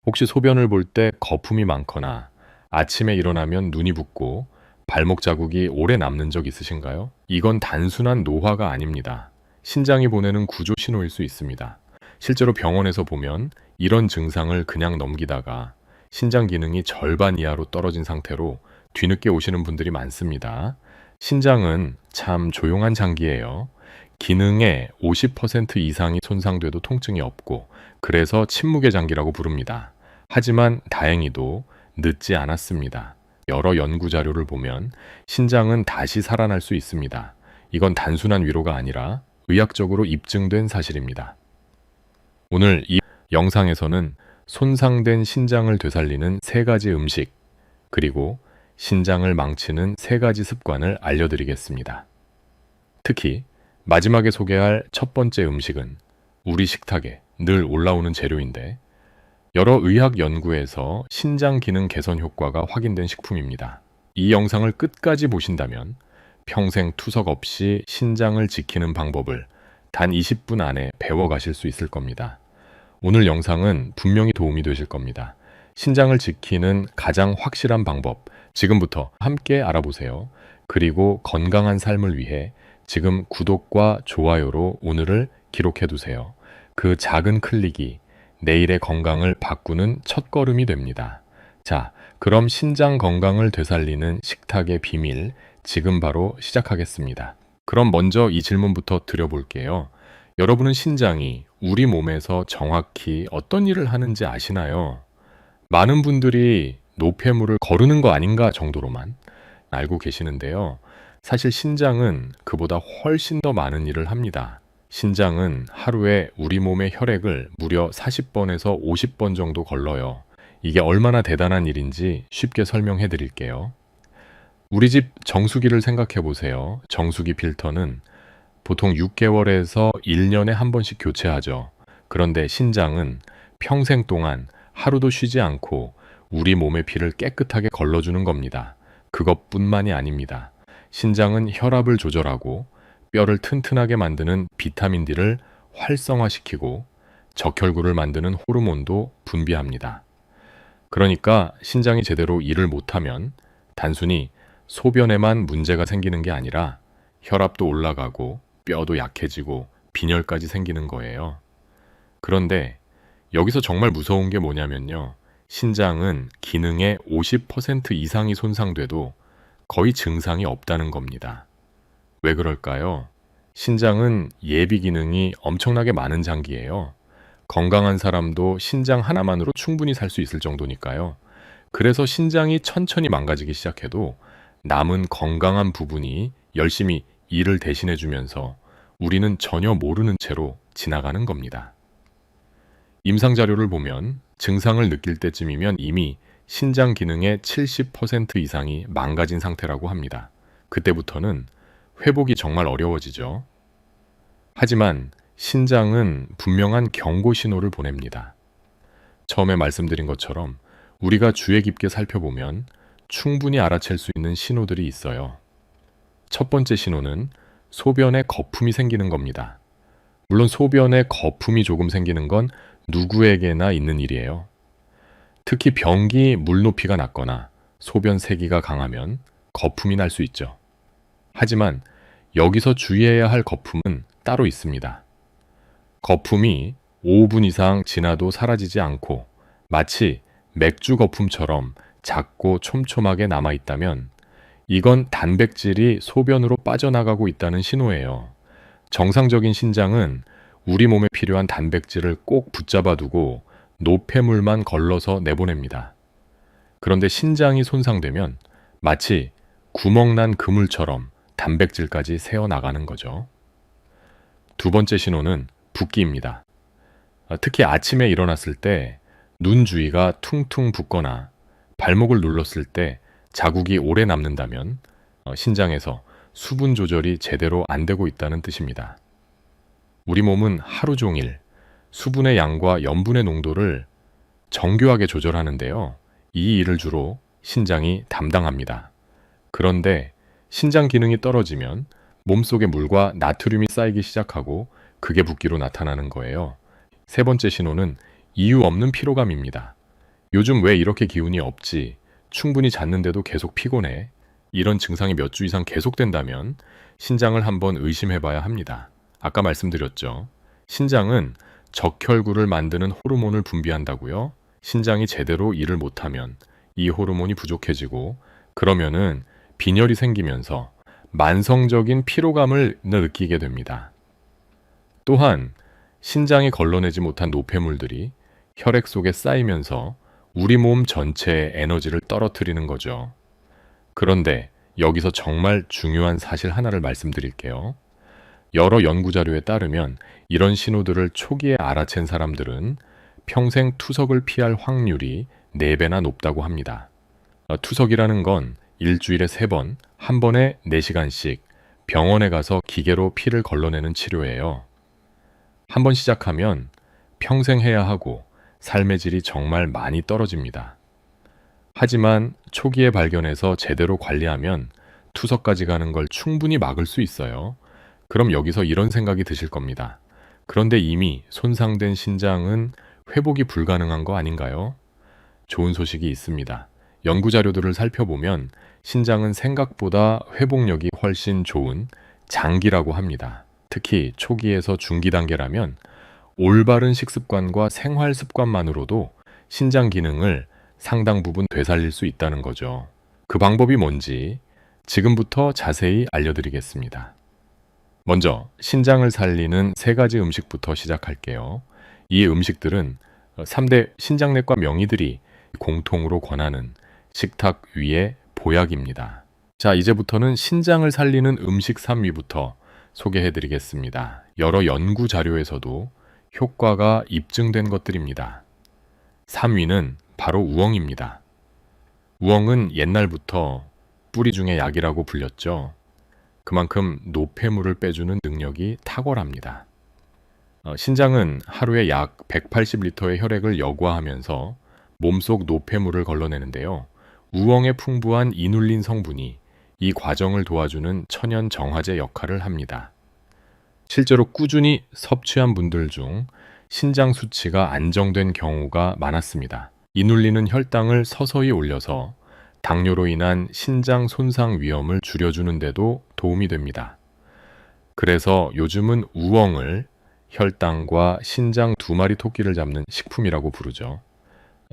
혹시 소변을 볼 때 거품이 많거나 아침에 일어나면 눈이 붓고 발목 자국이 오래 남는 적 있으신가요? 이건 단순한 노화가 아닙니다. 신장이 보내는 구조 신호일 수 있습니다. 실제로 병원에서 보면 이런 증상을 그냥 넘기다가 신장 기능이 절반 이하로 떨어진 상태로 뒤늦게 오시는 분들이 많습니다. 신장은 참 조용한 장기예요. 기능의 50% 이상이 손상돼도 통증이 없고, 그래서 침묵의 장기라고 부릅니다. 하지만 다행히도 늦지 않았습니다. 여러 연구 자료를 보면 신장은 다시 살아날 수 있습니다. 이건 단순한 위로가 아니라 의학적으로 입증된 사실입니다. 오늘 이 영상에서는 손상된 신장을 되살리는 3가지 음식, 그리고 신장을 망치는 3가지 습관을 알려드리겠습니다. 특히 마지막에 소개할 첫 번째 음식은 우리 식탁에 늘 올라오는 재료인데, 여러 의학 연구에서 신장 기능 개선 효과가 확인된 식품입니다. 이 영상을 끝까지 보신다면 평생 투석 없이 신장을 지키는 방법을 단 20분 안에 배워가실 수 있을 겁니다. 오늘 영상은 분명히 도움이 되실 겁니다. 신장을 지키는 가장 확실한 방법, 지금부터 함께 알아보세요. 그리고 건강한 삶을 위해 지금 구독과 좋아요로 오늘을 기록해두세요. 그 작은 클릭이 내일의 건강을 바꾸는 첫걸음이 됩니다. 자, 그럼 신장 건강을 되살리는 식탁의 비밀, 지금 바로 시작하겠습니다. 그럼 먼저 이 질문부터 드려볼게요. 여러분은 신장이 우리 몸에서 정확히 어떤 일을 하는지 아시나요? 많은 분들이 노폐물을 거르는 거 아닌가 정도로만 알고 계시는데요. 사실 신장은 그보다 훨씬 더 많은 일을 합니다. 신장은 하루에 우리 몸의 혈액을 무려 40번에서 50번 정도 걸러요. 이게 얼마나 대단한 일인지 쉽게 설명해 드릴게요. 우리 집 정수기를 생각해 보세요. 정수기 필터는 보통 6개월에서 1년에 한 번씩 교체하죠. 그런데 신장은 평생 동안 하루도 쉬지 않고 우리 몸의 피를 깨끗하게 걸러주는 겁니다. 그것뿐만이 아닙니다. 신장은 혈압을 조절하고 뼈를 튼튼하게 만드는 비타민 D를 활성화시키고 적혈구를 만드는 호르몬도 분비합니다. 그러니까 신장이 제대로 일을 못하면 단순히 소변에만 문제가 생기는 게 아니라 혈압도 올라가고 뼈도 약해지고 빈혈까지 생기는 거예요. 그런데 여기서 정말 무서운 게 뭐냐면요. 신장은 기능의 50% 이상이 손상돼도 거의 증상이 없다는 겁니다. 왜 그럴까요? 신장은 예비 기능이 엄청나게 많은 장기예요. 건강한 사람도 신장 하나만으로 충분히 살 수 있을 정도니까요. 그래서 신장이 천천히 망가지기 시작해도 남은 건강한 부분이 열심히 일을 대신해 주면서 우리는 전혀 모르는 채로 지나가는 겁니다. 임상 자료를 보면 증상을 느낄 때쯤이면 이미 신장 기능의 70% 이상이 망가진 상태라고 합니다. 그때부터는 회복이 정말 어려워지죠. 하지만 신장은 분명한 경고 신호를 보냅니다. 처음에 말씀드린 것처럼 우리가 주의 깊게 살펴보면 충분히 알아챌 수 있는 신호들이 있어요. 첫 번째 신호는 소변에 거품이 생기는 겁니다. 물론 소변에 거품이 조금 생기는 건 누구에게나 있는 일이에요. 특히 변기 물높이가 낮거나 소변 세기가 강하면 거품이 날 수 있죠. 하지만 여기서 주의해야 할 거품은 따로 있습니다. 거품이 5분 이상 지나도 사라지지 않고 마치 맥주 거품처럼 작고 촘촘하게 남아있다면 이건 단백질이 소변으로 빠져나가고 있다는 신호예요. 정상적인 신장은 우리 몸에 필요한 단백질을 꼭 붙잡아 두고 노폐물만 걸러서 내보냅니다. 그런데 신장이 손상되면 마치 구멍난 그물처럼 단백질까지 새어나가는 거죠. 두 번째 신호는 붓기입니다. 특히 아침에 일어났을 때 눈 주위가 퉁퉁 붓거나 발목을 눌렀을 때 자국이 오래 남는다면 신장에서 수분 조절이 제대로 안 되고 있다는 뜻입니다. 우리 몸은 하루 종일 수분의 양과 염분의 농도를 정교하게 조절하는데요. 이 일을 주로 신장이 담당합니다. 그런데 신장 기능이 떨어지면 몸속에 물과 나트륨이 쌓이기 시작하고 그게 붓기로 나타나는 거예요. 세 번째 신호는 이유 없는 피로감입니다. 요즘 왜 이렇게 기운이 없지? 충분히 잤는데도 계속 피곤해. 이런 증상이 몇 주 이상 계속된다면 신장을 한번 의심해 봐야 합니다. 아까 말씀드렸죠. 신장은 적혈구를 만드는 호르몬을 분비한다고요. 신장이 제대로 일을 못하면 이 호르몬이 부족해지고 그러면은 빈혈이 생기면서 만성적인 피로감을 느끼게 됩니다. 또한 신장이 걸러내지 못한 노폐물들이 혈액 속에 쌓이면서 우리 몸 전체의 에너지를 떨어뜨리는 거죠. 그런데 여기서 정말 중요한 사실 하나를 말씀드릴게요. 여러 연구 자료에 따르면 이런 신호들을 초기에 알아챈 사람들은 평생 투석을 피할 확률이 4배나 높다고 합니다. 투석이라는 건 일주일에 3번, 한 번에 4시간씩 병원에 가서 기계로 피를 걸러내는 치료예요. 한 번 시작하면 평생 해야 하고 삶의 질이 정말 많이 떨어집니다. 하지만 초기에 발견해서 제대로 관리하면 투석까지 가는 걸 충분히 막을 수 있어요. 그럼 여기서 이런 생각이 드실 겁니다. 그런데 이미 손상된 신장은 회복이 불가능한 거 아닌가요? 좋은 소식이 있습니다. 연구 자료들을 살펴보면 신장은 생각보다 회복력이 훨씬 좋은 장기라고 합니다. 특히 초기에서 중기 단계라면 올바른 식습관과 생활 습관만으로도 신장 기능을 상당 부분 되살릴 수 있다는 거죠. 그 방법이 뭔지 지금부터 자세히 알려드리겠습니다. 먼저 신장을 살리는 3가지 음식부터 시작할게요. 이 음식들은 3대 신장내과 명의들이 공통으로 권하는 식탁 위의 보약입니다. 자, 이제부터는 신장을 살리는 음식 3위부터 소개해드리겠습니다. 여러 연구 자료에서도 효과가 입증된 것들입니다. 3위는 바로 우엉입니다. 우엉은 옛날부터 뿌리 중의 약이라고 불렸죠. 그만큼 노폐물을 빼주는 능력이 탁월합니다. 신장은 하루에 약 180리터의 혈액을 여과하면서 몸속 노폐물을 걸러내는데요. 우엉에 풍부한 이눌린 성분이 이 과정을 도와주는 천연 정화제 역할을 합니다. 실제로 꾸준히 섭취한 분들 중 신장 수치가 안정된 경우가 많았습니다. 이눌리는 혈당을 서서히 올려서 당뇨로 인한 신장 손상 위험을 줄여주는 데도 도움이 됩니다. 그래서 요즘은 우엉을 혈당과 신장 2마리 토끼를 잡는 식품이라고 부르죠.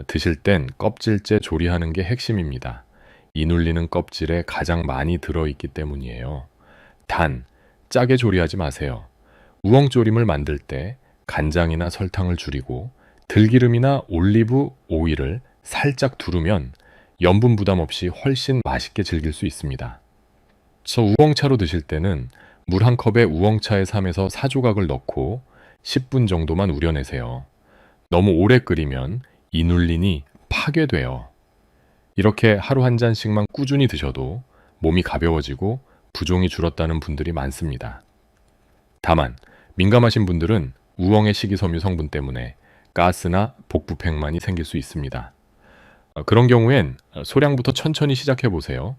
드실 땐 껍질째 조리하는 게 핵심입니다. 이눌리는 껍질에 가장 많이 들어있기 때문이에요. 단, 짜게 조리하지 마세요. 우엉조림을 만들 때 간장이나 설탕을 줄이고 들기름이나 올리브 오일을 살짝 두르면 염분 부담 없이 훨씬 맛있게 즐길 수 있습니다. 우엉차로 드실 때는 물 1컵에 우엉차의 3에서 4조각을 넣고 10분 정도만 우려내세요. 너무 오래 끓이면 이눌린이 파괴돼요. 이렇게 하루 한 잔씩만 꾸준히 드셔도 몸이 가벼워지고 부종이 줄었다는 분들이 많습니다. 다만 민감하신 분들은 우엉의 식이섬유 성분 때문에 가스나 복부팽만이 생길 수 있습니다. 그런 경우엔 소량부터 천천히 시작해 보세요.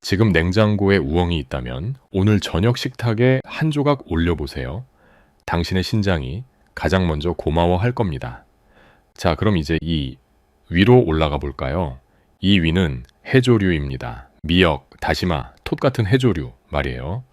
지금 냉장고에 우엉이 있다면 오늘 저녁 식탁에 한 조각 올려보세요. 당신의 신장이 가장 먼저 고마워할 겁니다. 자, 그럼 이제 이 위로 올라가 볼까요? 이 위는 해조류입니다. 미역, 다시마, 톳 같은 해조류 말이에요.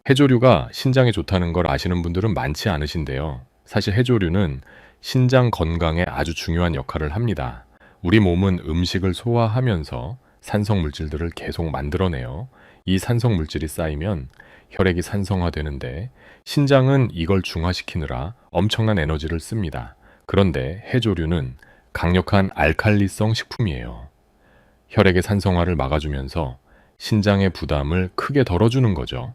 해조류가 신장에 좋다는 걸 아시는 분들은 많지 않으신데요. 사실 해조류는 신장 건강에 아주 중요한 역할을 합니다. 우리 몸은 음식을 소화하면서 산성 물질들을 계속 만들어내요. 이 산성 물질이 쌓이면 혈액이 산성화되는데 신장은 이걸 중화시키느라 엄청난 에너지를 씁니다. 그런데 해조류는 강력한 알칼리성 식품이에요. 혈액의 산성화를 막아주면서 신장의 부담을 크게 덜어주는 거죠.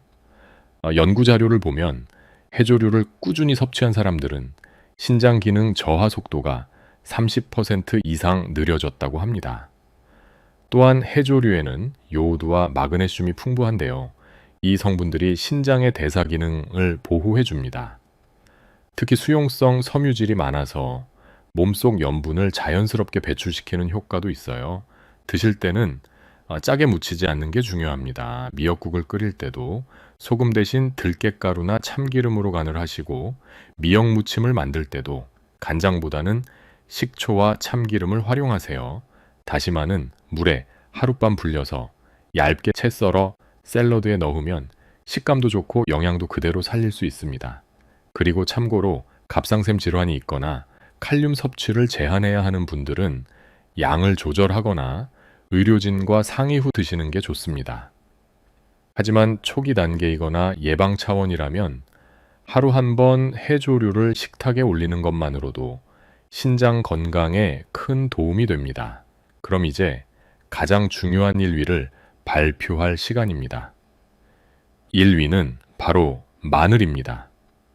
연구 자료를 보면 해조류를 꾸준히 섭취한 사람들은 신장 기능 저하 속도가 30% 이상 느려졌다고 합니다. 또한 해조류에는 요오드와 마그네슘이 풍부한데요. 이 성분들이 신장의 대사 기능을 보호해 줍니다. 특히 수용성 섬유질이 많아서 몸속 염분을 자연스럽게 배출시키는 효과도 있어요. 드실 때는 짜게 무치지 않는 게 중요합니다. 미역국을 끓일 때도 소금 대신 들깨가루나 참기름으로 간을 하시고 미역 무침을 만들 때도 간장보다는 식초와 참기름을 활용하세요. 다시마는 물에 하룻밤 불려서 얇게 채 썰어 샐러드에 넣으면 식감도 좋고 영양도 그대로 살릴 수 있습니다. 그리고 참고로 갑상샘 질환이 있거나 칼륨 섭취를 제한해야 하는 분들은 양을 조절하거나 의료진과 상의 후 드시는 게 좋습니다. 하지만 초기 단계이거나 예방 차원이라면 하루 한 번 해조류를 식탁에 올리는 것만으로도 신장 건강에 큰 도움이 됩니다. 그럼 이제 가장 중요한 1위를 발표할 시간입니다. 1위는 바로 마늘입니다.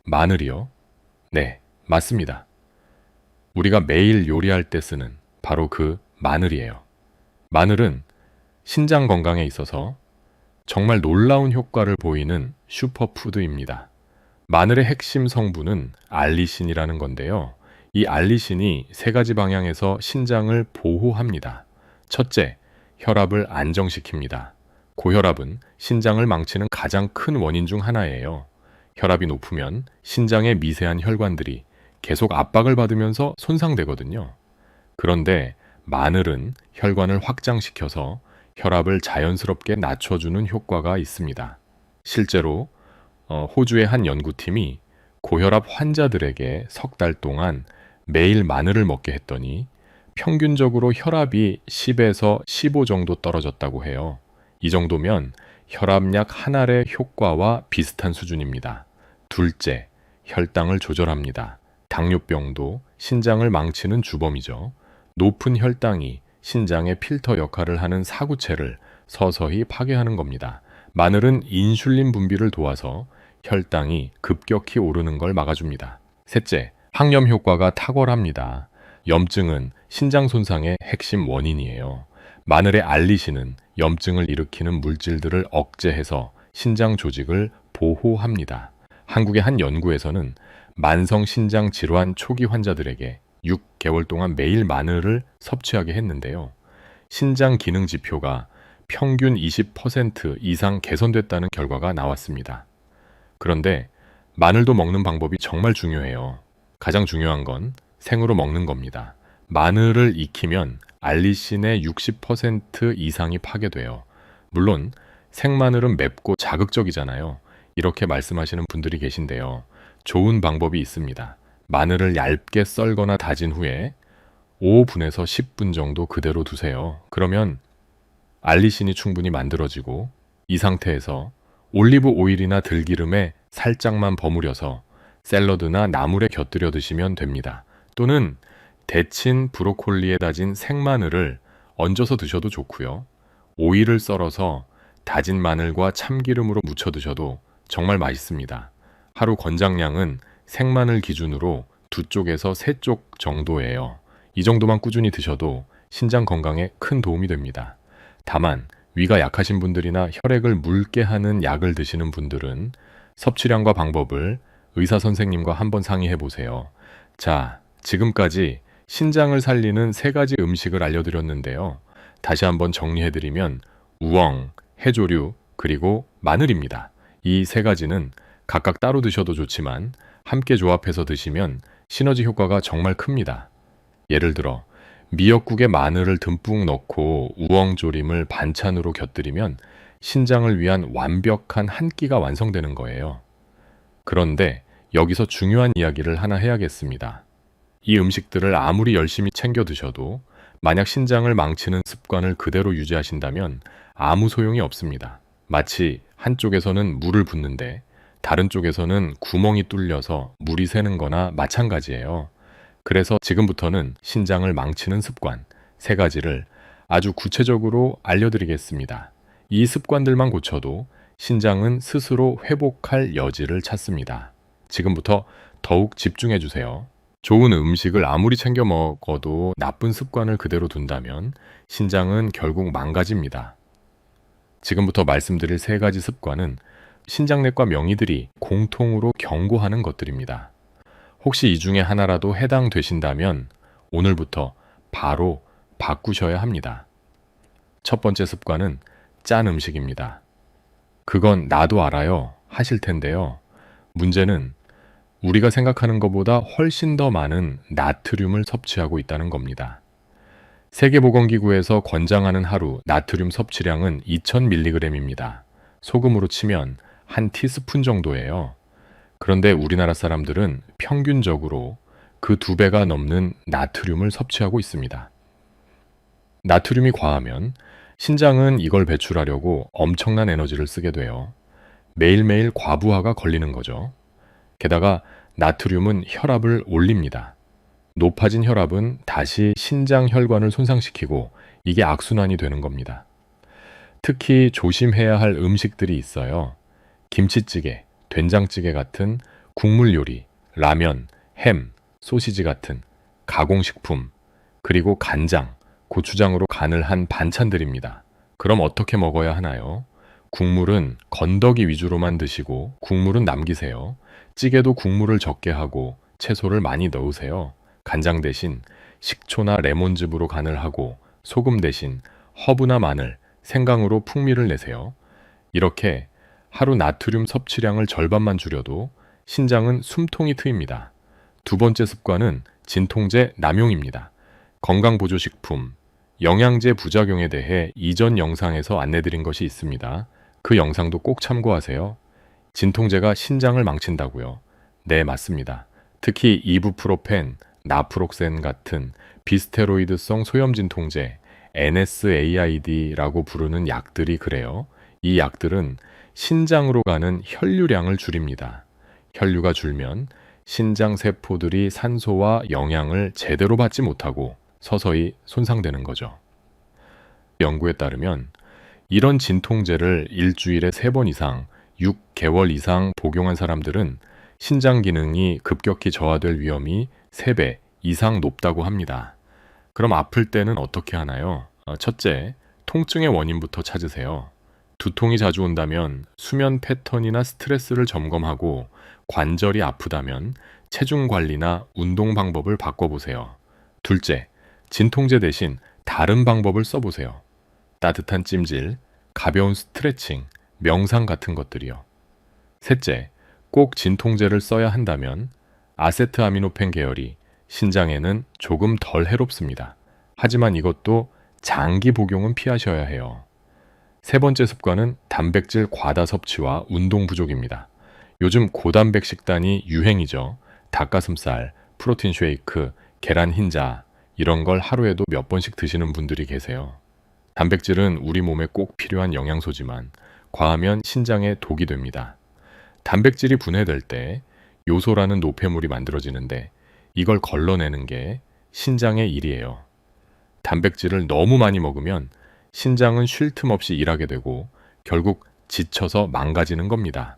마늘이요? 네, 맞습니다. 우리가 매일 요리할 때 쓰는 바로 그 마늘이에요. 마늘은 신장 건강에 있어서 정말 놀라운 효과를 보이는 슈퍼푸드입니다. 마늘의 핵심 성분은 알리신이라는 건데요. 이 알리신이 세 가지 방향에서 신장을 보호합니다. 첫째, 혈압을 안정시킵니다. 고혈압은 신장을 망치는 가장 큰 원인 중 하나예요. 혈압이 높으면 신장의 미세한 혈관들이 계속 압박을 받으면서 손상되거든요. 그런데 마늘은 혈관을 확장시켜서 혈압을 자연스럽게 낮춰주는 효과가 있습니다. 실제로 호주의 한 연구팀이 고혈압 환자들에게 석 달 동안 매일 마늘을 먹게 했더니 평균적으로 혈압이 10에서 15 정도 떨어졌다고 해요. 이 정도면 혈압약 한 알의 효과와 비슷한 수준입니다. 둘째, 혈당을 조절합니다. 당뇨병도 신장을 망치는 주범이죠. 높은 혈당이 신장의 필터 역할을 하는 사구체를 서서히 파괴하는 겁니다. 마늘은 인슐린 분비를 도와서 혈당이 급격히 오르는 걸 막아줍니다. 셋째, 항염 효과가 탁월합니다. 염증은 신장 손상의 핵심 원인이에요. 마늘의 알리신은 염증을 일으키는 물질들을 억제해서 신장 조직을 보호합니다. 한국의 한 연구에서는 만성 신장 질환 초기 환자들에게 6개월 동안 매일 마늘을 섭취하게 했는데요. 신장 기능 지표가 평균 20% 이상 개선됐다는 결과가 나왔습니다. 그런데 마늘도 먹는 방법이 정말 중요해요. 가장 중요한 건 생으로 먹는 겁니다. 마늘을 익히면 알리신의 60% 이상이 파괴돼요. 물론 생마늘은 맵고 자극적이잖아요. 이렇게 말씀하시는 분들이 계신데요. 좋은 방법이 있습니다. 마늘을 얇게 썰거나 다진 후에 5분에서 10분 정도 그대로 두세요. 그러면 알리신이 충분히 만들어지고 이 상태에서 올리브 오일이나 들기름에 살짝만 버무려서 샐러드나 나물에 곁들여 드시면 됩니다. 또는 데친 브로콜리에 다진 생마늘을 얹어서 드셔도 좋고요. 오이를 썰어서 다진 마늘과 참기름으로 무쳐 드셔도 정말 맛있습니다. 하루 권장량은 생마늘 기준으로 2쪽에서 3쪽 정도예요. 이 정도만 꾸준히 드셔도 신장 건강에 큰 도움이 됩니다. 다만 위가 약하신 분들이나 혈액을 묽게 하는 약을 드시는 분들은 섭취량과 방법을 의사 선생님과 한번 상의해 보세요. 자, 지금까지 신장을 살리는 3가지 음식을 알려드렸는데요. 다시 한번 정리해드리면 우엉, 해조류, 그리고 마늘입니다. 이 3가지는 각각 따로 드셔도 좋지만 함께 조합해서 드시면 시너지 효과가 정말 큽니다. 예를 들어 미역국에 마늘을 듬뿍 넣고 우엉조림을 반찬으로 곁들이면 신장을 위한 완벽한 한 끼가 완성되는 거예요. 그런데 여기서 중요한 이야기를 하나 해야겠습니다. 이 음식들을 아무리 열심히 챙겨 드셔도 만약 신장을 망치는 습관을 그대로 유지하신다면 아무 소용이 없습니다. 마치 한쪽에서는 물을 붓는데 다른 쪽에서는 구멍이 뚫려서 물이 새는 거나 마찬가지예요. 그래서 지금부터는 신장을 망치는 습관 3가지를 아주 구체적으로 알려드리겠습니다. 이 습관들만 고쳐도 신장은 스스로 회복할 여지를 찾습니다. 지금부터 더욱 집중해 주세요. 좋은 음식을 아무리 챙겨 먹어도 나쁜 습관을 그대로 둔다면 신장은 결국 망가집니다. 지금부터 말씀드릴 3가지 습관은 신장내과 명의들이 공통으로 경고하는 것들입니다. 혹시 이 중에 하나라도 해당되신다면 오늘부터 바로 바꾸셔야 합니다. 첫 번째 습관은 짠 음식입니다. 그건 나도 알아요 하실 텐데요. 문제는 우리가 생각하는 것보다 훨씬 더 많은 나트륨을 섭취하고 있다는 겁니다. 세계보건기구에서 권장하는 하루 나트륨 섭취량은 2000mg입니다. 소금으로 치면 한 티스푼 정도예요. 그런데 우리나라 사람들은 평균적으로 그 2배가 넘는 나트륨을 섭취하고 있습니다. 나트륨이 과하면 신장은 이걸 배출하려고 엄청난 에너지를 쓰게 돼요. 매일매일 과부하가 걸리는 거죠. 게다가 나트륨은 혈압을 올립니다. 높아진 혈압은 다시 신장 혈관을 손상시키고 이게 악순환이 되는 겁니다. 특히 조심해야 할 음식들이 있어요. 김치찌개, 된장찌개 같은 국물 요리, 라면, 햄, 소시지 같은 가공식품, 그리고 간장, 고추장으로 간을 한 반찬들입니다. 그럼 어떻게 먹어야 하나요? 국물은 건더기 위주로만 드시고 국물은 남기세요. 찌개도 국물을 적게 하고 채소를 많이 넣으세요. 간장 대신 식초나 레몬즙으로 간을 하고 소금 대신 허브나 마늘, 생강으로 풍미를 내세요. 이렇게 하루 나트륨 섭취량을 절반만 줄여도 신장은 숨통이 트입니다. 2번째 습관은 진통제 남용입니다. 건강보조식품, 영양제 부작용에 대해 이전 영상에서 안내드린 것이 있습니다. 그 영상도 꼭 참고하세요. 진통제가 신장을 망친다고요? 네, 맞습니다. 특히 이부프로펜, 나프록센 같은 비스테로이드성 소염진통제, NSAID라고 부르는 약들이 그래요. 이 약들은 신장으로 가는 혈류량을 줄입니다. 혈류가 줄면 신장 세포들이 산소와 영양을 제대로 받지 못하고 서서히 손상되는 거죠. 연구에 따르면 이런 진통제를 일주일에 3번 이상, 6개월 이상 복용한 사람들은 신장 기능이 급격히 저하될 위험이 3배 이상 높다고 합니다. 그럼 아플 때는 어떻게 하나요? 첫째, 통증의 원인부터 찾으세요. 두통이 자주 온다면 수면 패턴이나 스트레스를 점검하고 관절이 아프다면 체중 관리나 운동 방법을 바꿔보세요. 둘째, 진통제 대신 다른 방법을 써보세요. 따뜻한 찜질, 가벼운 스트레칭, 명상 같은 것들이요. 셋째, 꼭 진통제를 써야 한다면 아세트아미노펜 계열이 신장에는 조금 덜 해롭습니다. 하지만 이것도 장기 복용은 피하셔야 해요. 3번째 습관은 단백질 과다 섭취와 운동 부족입니다. 요즘 고단백 식단이 유행이죠. 닭가슴살, 프로틴 쉐이크, 계란 흰자 이런 걸 하루에도 몇 번씩 드시는 분들이 계세요. 단백질은 우리 몸에 꼭 필요한 영양소지만 과하면 신장에 독이 됩니다. 단백질이 분해될 때 요소라는 노폐물이 만들어지는데 이걸 걸러내는 게 신장의 일이에요. 단백질을 너무 많이 먹으면 신장은 쉴 틈 없이 일하게 되고 결국 지쳐서 망가지는 겁니다.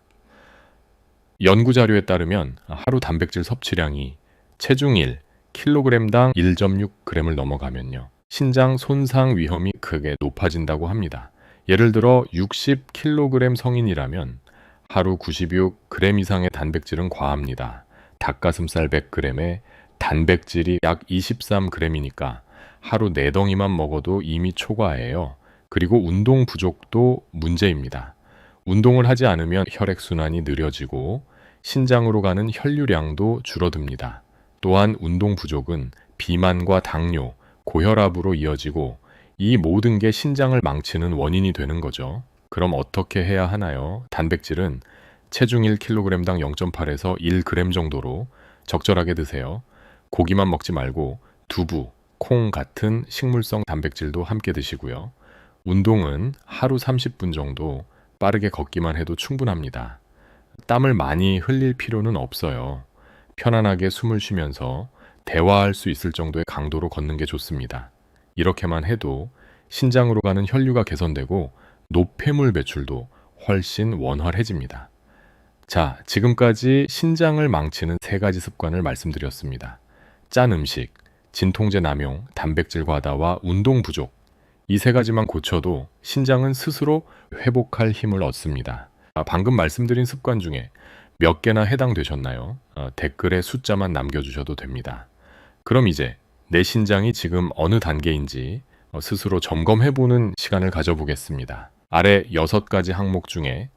연구 자료에 따르면 하루 단백질 섭취량이 체중 1, 킬로그램당 1.6g을 넘어가면요. 신장 손상 위험이 크게 높아진다고 합니다. 예를 들어 60kg 성인이라면 하루 96g 이상의 단백질은 과합니다. 닭가슴살 100g에 단백질이 약 23g이니까 하루 4덩이만 먹어도 이미 초과예요. 그리고 운동 부족도 문제입니다. 운동을 하지 않으면 혈액순환이 느려지고 신장으로 가는 혈류량도 줄어듭니다. 또한 운동 부족은 비만과 당뇨, 고혈압으로 이어지고 이 모든 게 신장을 망치는 원인이 되는 거죠. 그럼 어떻게 해야 하나요? 단백질은 체중 1kg당 0.8에서 1g 정도로 적절하게 드세요. 고기만 먹지 말고 두부, 콩 같은 식물성 단백질도 함께 드시고요. 운동은 하루 30분 정도 빠르게 걷기만 해도 충분합니다. 땀을 많이 흘릴 필요는 없어요. 편안하게 숨을 쉬면서 대화할 수 있을 정도의 강도로 걷는 게 좋습니다. 이렇게만 해도 신장으로 가는 혈류가 개선되고 노폐물 배출도 훨씬 원활해집니다. 자, 지금까지 신장을 망치는 3가지 습관을 말씀드렸습니다. 짠 음식, 진통제 남용, 단백질 과다와 운동 부족. 이 3가지만 고쳐도 신장은 스스로 회복할 힘을 얻습니다. 방금 말씀드린 습관 중에 몇 개나 해당되셨나요? 댓글에 숫자만 남겨주셔도 됩니다. 그럼 이제 내 신장이 지금 어느 단계인지 스스로 점검해보는 시간을 가져보겠습니다. 아래 6가지 항목 중에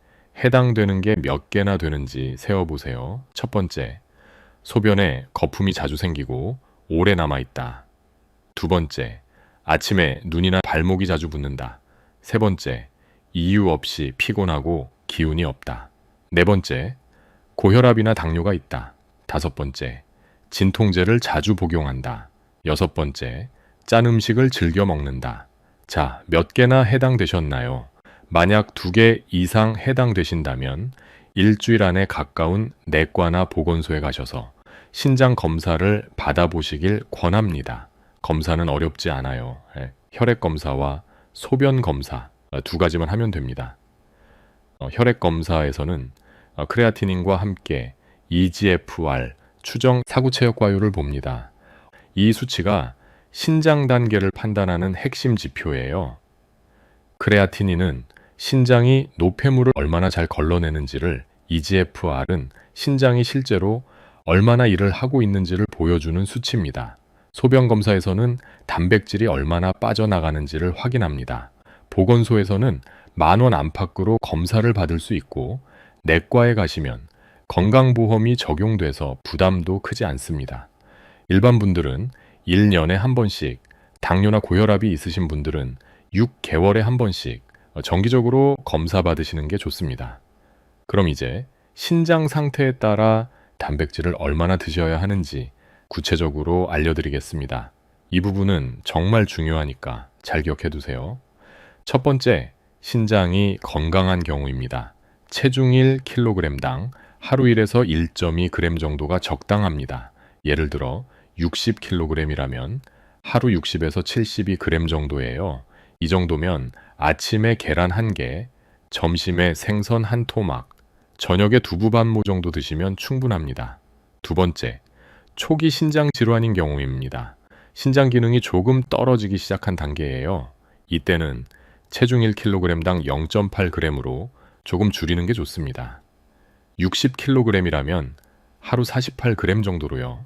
해당되는 게 몇 개나 되는지 세어보세요. 첫 번째, 소변에 거품이 자주 생기고 오래 남아있다. 두 번째, 아침에 눈이나 발목이 자주 붓는다. 세 번째, 이유 없이 피곤하고 기운이 없다. 네 번째, 고혈압이나 당뇨가 있다. 다섯 번째, 진통제를 자주 복용한다. 여섯 번째, 짠 음식을 즐겨 먹는다. 자, 몇 개나 해당되셨나요? 만약 2개 이상 해당되신다면 일주일 안에 가까운 내과나 보건소에 가셔서 신장 검사를 받아보시길 권합니다. 검사는 어렵지 않아요. 혈액 검사와 소변 검사 2가지만 하면 됩니다. 혈액 검사에서는 크레아티닌과 함께 EGFR 추정 사구체역과율을 봅니다. 이 수치가 신장 단계를 판단하는 핵심 지표예요. 크레아티닌은 신장이 노폐물을 얼마나 잘 걸러내는지를, EGFR은 신장이 실제로 얼마나 일을 하고 있는지를 보여주는 수치입니다. 소변 검사에서는 단백질이 얼마나 빠져나가는지를 확인합니다. 보건소에서는 10,000원 안팎으로 검사를 받을 수 있고, 내과에 가시면 건강보험이 적용돼서 부담도 크지 않습니다. 일반 분들은 1년에 한 번씩, 당뇨나 고혈압이 있으신 분들은 6개월에 한 번씩 정기적으로 검사 받으시는 게 좋습니다. 그럼 이제 신장 상태에 따라 단백질을 얼마나 드셔야 하는지 구체적으로 알려드리겠습니다. 이 부분은 정말 중요하니까 잘 기억해 두세요. 첫 번째, 신장이 건강한 경우입니다. 체중일 kg당 하루 1에서 1.2g 정도가 적당합니다. 예를 들어 60kg이라면 하루 60에서 72g 정도예요. 이 정도면 아침에 계란 1개, 점심에 생선 1토막, 저녁에 두부반모 정도 드시면 충분합니다. 두 번째, 초기 신장 질환인 경우입니다. 신장 기능이 조금 떨어지기 시작한 단계예요. 이때는 체중 1kg당 0.8g으로 조금 줄이는 게 좋습니다. 60kg이라면 하루 48g 정도로요.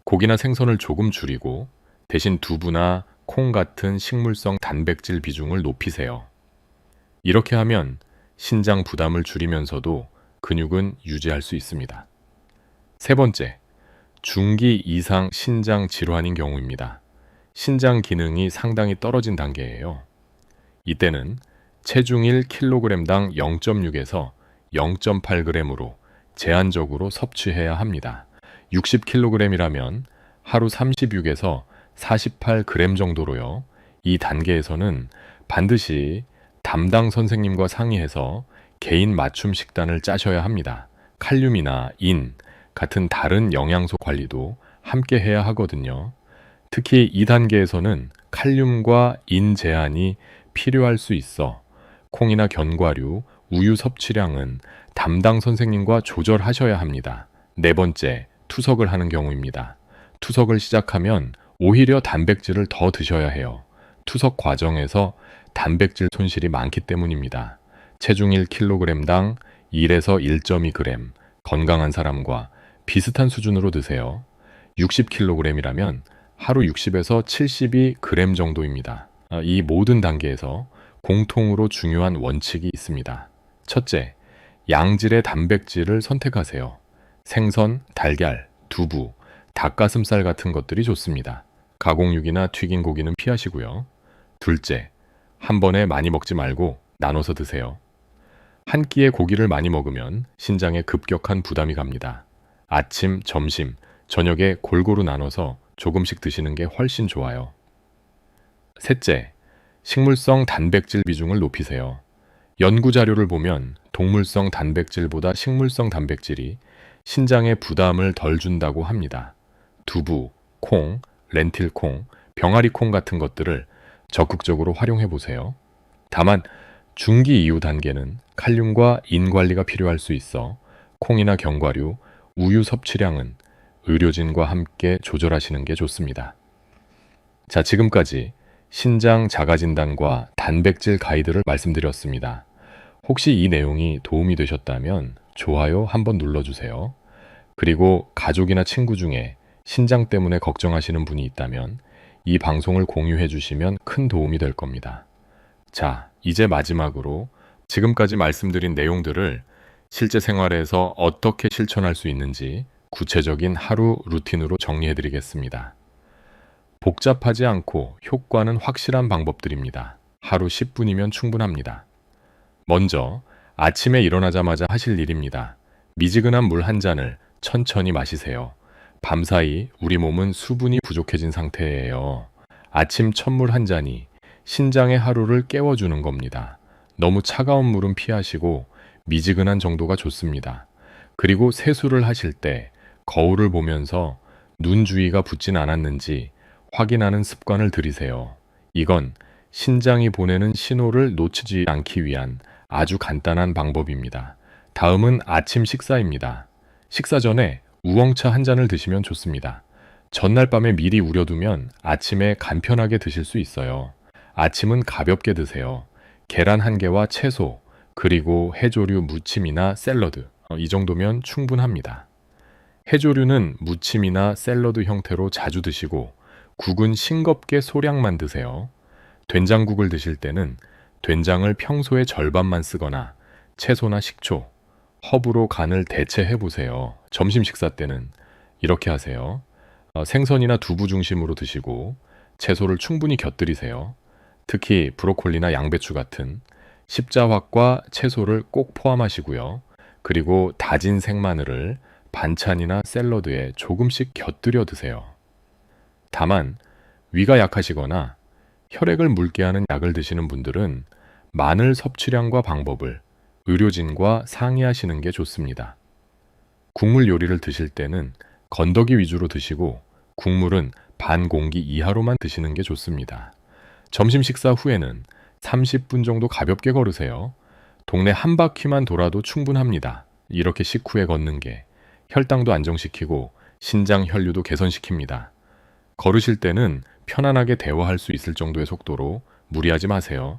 고기나 생선을 조금 줄이고 대신 두부나 콩 같은 식물성 단백질 비중을 높이세요. 이렇게 하면 신장 부담을 줄이면서도 근육은 유지할 수 있습니다. 세 번째, 중기 이상 신장 질환인 경우입니다. 신장 기능이 상당히 떨어진 단계예요. 이때는 체중일 kg당 0.6에서 0.8g으로 제한적으로 섭취해야 합니다. 60kg이라면 하루 36에서 48g 정도로요. 이 단계에서는 반드시 담당 선생님과 상의해서 개인 맞춤 식단을 짜셔야 합니다. 칼륨이나 인 같은 다른 영양소 관리도 함께 해야 하거든요. 특히 이 단계에서는 칼륨과 인 제한이 필요할 수 있어 콩이나 견과류, 우유 섭취량은 담당 선생님과 조절하셔야 합니다. 네 번째, 투석을 하는 경우입니다. 투석을 시작하면 오히려 단백질을 더 드셔야 해요. 투석 과정에서 단백질 손실이 많기 때문입니다. 체중 1kg당 1에서 1.2g, 건강한 사람과 비슷한 수준으로 드세요. 60kg이라면 하루 60에서 72g 정도입니다. 이 모든 단계에서 공통으로 중요한 원칙이 있습니다. 첫째, 양질의 단백질을 선택하세요. 생선, 달걀, 두부, 닭가슴살 같은 것들이 좋습니다. 가공육이나 튀긴 고기는 피하시고요. 둘째, 한 번에 많이 먹지 말고 나눠서 드세요. 한 끼에 고기를 많이 먹으면 신장에 급격한 부담이 갑니다. 아침, 점심, 저녁에 골고루 나눠서 조금씩 드시는 게 훨씬 좋아요. 셋째, 식물성 단백질 비중을 높이세요. 연구 자료를 보면 동물성 단백질보다 식물성 단백질이 신장에 부담을 덜 준다고 합니다. 두부, 콩, 렌틸콩, 병아리콩 같은 것들을 적극적으로 활용해 보세요. 다만 중기 이후 단계는 칼륨과 인 관리가 필요할 수 있어 콩이나 견과류, 우유 섭취량은 의료진과 함께 조절하시는 게 좋습니다. 자, 지금까지 신장 자가진단과 단백질 가이드를 말씀드렸습니다. 혹시 이 내용이 도움이 되셨다면 좋아요 한번 눌러주세요. 그리고 가족이나 친구 중에 신장 때문에 걱정하시는 분이 있다면 이 방송을 공유해 주시면 큰 도움이 될 겁니다. 자, 이제 마지막으로 지금까지 말씀드린 내용들을 실제 생활에서 어떻게 실천할 수 있는지 구체적인 하루 루틴으로 정리해 드리겠습니다. 복잡하지 않고 효과는 확실한 방법들입니다. 하루 10분이면 충분합니다. 먼저 아침에 일어나자마자 하실 일입니다. 미지근한 물 한 잔을 천천히 마시세요. 밤사이 우리 몸은 수분이 부족해진 상태예요. 아침 첫물 한 잔이 신장의 하루를 깨워주는 겁니다. 너무 차가운 물은 피하시고 미지근한 정도가 좋습니다. 그리고 세수를 하실 때 거울을 보면서 눈 주위가 붓진 않았는지 확인하는 습관을 들이세요. 이건 신장이 보내는 신호를 놓치지 않기 위한 아주 간단한 방법입니다. 다음은 아침 식사입니다. 식사 전에 우엉차 한 잔을 드시면 좋습니다. 전날 밤에 미리 우려두면 아침에 간편하게 드실 수 있어요. 아침은 가볍게 드세요. 계란 한 개와 채소, 그리고 해조류 무침이나 샐러드. 이 정도면 충분합니다. 해조류는 무침이나 샐러드 형태로 자주 드시고 국은 싱겁게 소량만 드세요. 된장국을 드실 때는 된장을 평소의 절반만 쓰거나 채소나 식초, 허브로 간을 대체해 보세요. 점심 식사 때는 이렇게 하세요. 생선이나 두부 중심으로 드시고 채소를 충분히 곁들이세요. 특히 브로콜리나 양배추 같은 십자화과 채소를 꼭 포함하시고요. 그리고 다진 생마늘을 반찬이나 샐러드에 조금씩 곁들여 드세요. 다만 위가 약하시거나 혈액을 묽게 하는 약을 드시는 분들은 마늘 섭취량과 방법을 의료진과 상의하시는 게 좋습니다. 국물 요리를 드실 때는 건더기 위주로 드시고 국물은 반 공기 이하로만 드시는 게 좋습니다. 점심 식사 후에는 30분 정도 가볍게 걸으세요. 동네 한 바퀴만 돌아도 충분합니다. 이렇게 식후에 걷는 게 혈당도 안정시키고 신장 혈류도 개선시킵니다. 걸으실 때는 편안하게 대화할 수 있을 정도의 속도로 무리하지 마세요.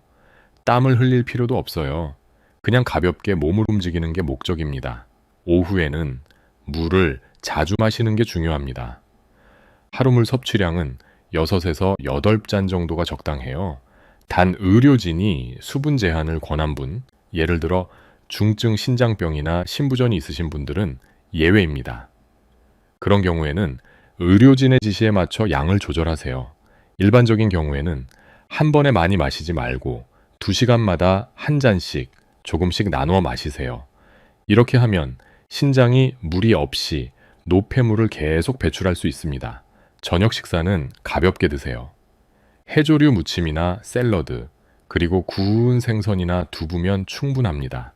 땀을 흘릴 필요도 없어요. 그냥 가볍게 몸을 움직이는 게 목적입니다. 오후에는 물을 자주 마시는 게 중요합니다. 하루 물 섭취량은 6에서 8잔 정도가 적당해요. 단 의료진이 수분 제한을 권한 분, 예를 들어 중증 신장병이나 신부전이 있으신 분들은 예외입니다. 그런 경우에는 의료진의 지시에 맞춰 양을 조절하세요. 일반적인 경우에는 한 번에 많이 마시지 말고 2시간마다 한 잔씩 조금씩 나누어 마시세요. 이렇게 하면 신장이 무리 없이 노폐물을 계속 배출할 수 있습니다. 저녁 식사는 가볍게 드세요. 해조류 무침이나 샐러드, 그리고 구운 생선이나 두부면 충분합니다.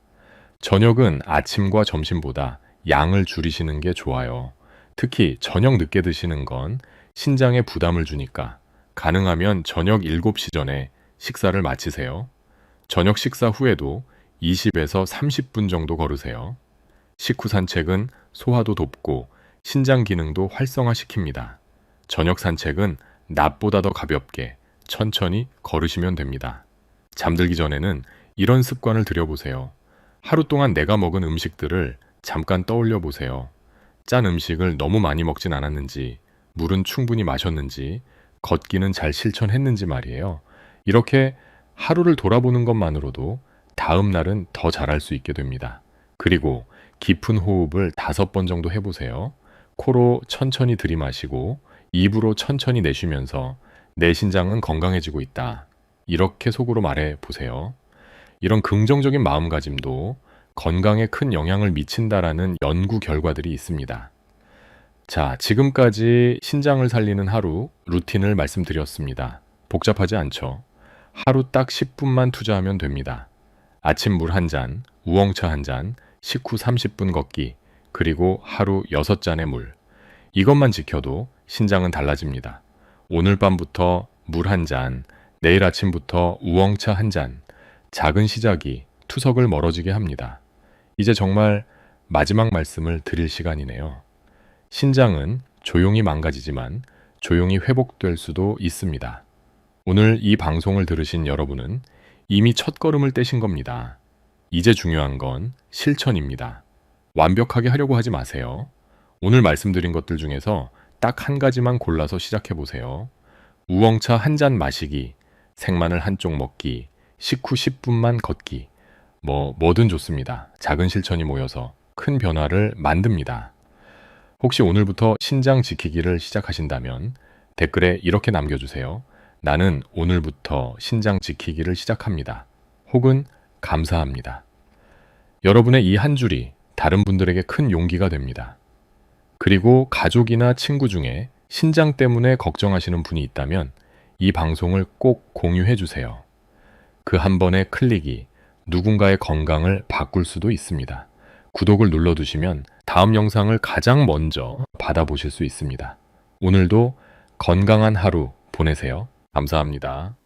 저녁은 아침과 점심보다 양을 줄이시는 게 좋아요. 특히 저녁 늦게 드시는 건 신장에 부담을 주니까 가능하면 저녁 7시 전에 식사를 마치세요. 저녁 식사 후에도 20에서 30분 정도 걸으세요. 식후 산책은 소화도 돕고 신장 기능도 활성화시킵니다. 저녁 산책은 낮보다 더 가볍게 천천히 걸으시면 됩니다. 잠들기 전에는 이런 습관을 들여보세요. 하루 동안 내가 먹은 음식들을 잠깐 떠올려 보세요. 짠 음식을 너무 많이 먹진 않았는지, 물은 충분히 마셨는지, 걷기는 잘 실천했는지 말이에요. 이렇게 하루를 돌아보는 것만으로도 다음 날은 더 잘할 수 있게 됩니다. 그리고 깊은 호흡을 5번 정도 해보세요. 코로 천천히 들이마시고 입으로 천천히 내쉬면서 내 신장은 건강해지고 있다. 이렇게 속으로 말해 보세요. 이런 긍정적인 마음가짐도 건강에 큰 영향을 미친다라는 연구 결과들이 있습니다. 자, 지금까지 신장을 살리는 하루 루틴을 말씀드렸습니다. 복잡하지 않죠? 하루 딱 10분만 투자하면 됩니다. 아침 물 한 잔, 우엉차 한 잔, 식후 30분 걷기, 그리고 하루 6잔의 물. 이것만 지켜도 신장은 달라집니다. 오늘 밤부터 물 한 잔, 내일 아침부터 우엉차 한 잔. 작은 시작이 투석을 멀어지게 합니다. 이제 정말 마지막 말씀을 드릴 시간이네요. 신장은 조용히 망가지지만 조용히 회복될 수도 있습니다. 오늘 이 방송을 들으신 여러분은 이미 첫걸음을 떼신 겁니다. 이제 중요한 건 실천입니다. 완벽하게 하려고 하지 마세요. 오늘 말씀드린 것들 중에서 딱 한 가지만 골라서 시작해 보세요. 우엉차 한 잔 마시기, 생마늘 한쪽 먹기, 식후 10분만 걷기, 뭐든 좋습니다. 작은 실천이 모여서 큰 변화를 만듭니다. 혹시 오늘부터 신장 지키기를 시작하신다면 댓글에 이렇게 남겨주세요. 나는 오늘부터 신장 지키기를 시작합니다. 혹은 감사합니다. 여러분의 이 한 줄이 다른 분들에게 큰 용기가 됩니다. 그리고 가족이나 친구 중에 신장 때문에 걱정하시는 분이 있다면 이 방송을 꼭 공유해 주세요. 그 한 번의 클릭이 누군가의 건강을 바꿀 수도 있습니다. 구독을 눌러두시면 다음 영상을 가장 먼저 받아보실 수 있습니다. 오늘도 건강한 하루 보내세요. 감사합니다.